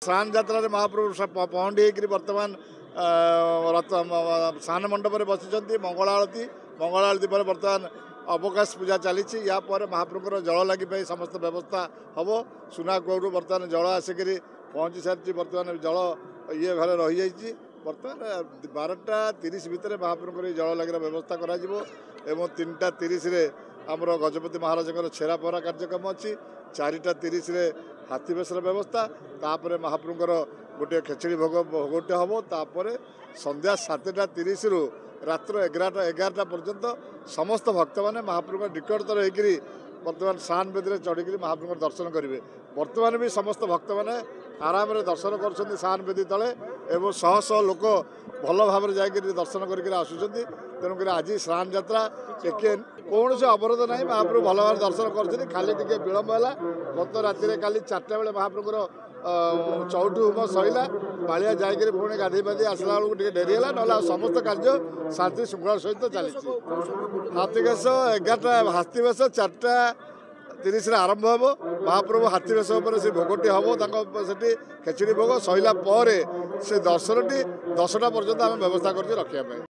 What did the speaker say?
स्नान जात्रा महाप्रभु पहंडी होकर बर्तमान रथ स्नान मंडप में बसी मंगल आलती पर बर्तमान अवकाश पूजा चली या महाप्रभुर जल लगी समस्त व्यवस्था हम सुना कौरू बर्तमान जल आसिक पहुँची सारी बर्तमान जल ये घरे रही जाइए बर्तमान 12:30 भितर महाप्रभुर जल लगे व्यवस्था करा 3:30 आमर गजपति महाराज छेरा पहरा कार्यक्रम अच्छी 4:30 हाथीवेशर व्यवस्था तापर महाप्रभुर गोटे खेचड़ी भोग भोगटे हम तापर संध्या 7:30 रु रात्र 11टा पर्यंत समस्त भक्त मैंने महाप्रभु निकटतर होकर बर्तमान स्नान बेदी चढ़ी महाप्रभु दर्शन करेंगे। बर्तमान भी समस्त भक्त मैंने आराम दर्शन कर स्नान बेदी तले एवं शह शह लोक भल भाव जाकर दर्शन करके आसुँच तेणुक आज स्नान यात्रा कौन से अवरोध ना महाप्रभु भल भाव दर्शन कर खाली टे विलम्ब है गत राति काली 4टा बेले महाप्रभुर चौठी होम सैला बालिया जाकर पुणी गाधे पाधे आसला बेलू डेरी है ना समस्त कार्य शांति श्रृंखला सहित चली हाथीवेश 11टा हाथीवेश 4:30 आरंभ हम महाप्रभु हाथीवेश से भोगटी हम से खेचड़ी भोग सैला पर से दर्शन 10टा पर्यंत आम व्यवस्था कर रखा।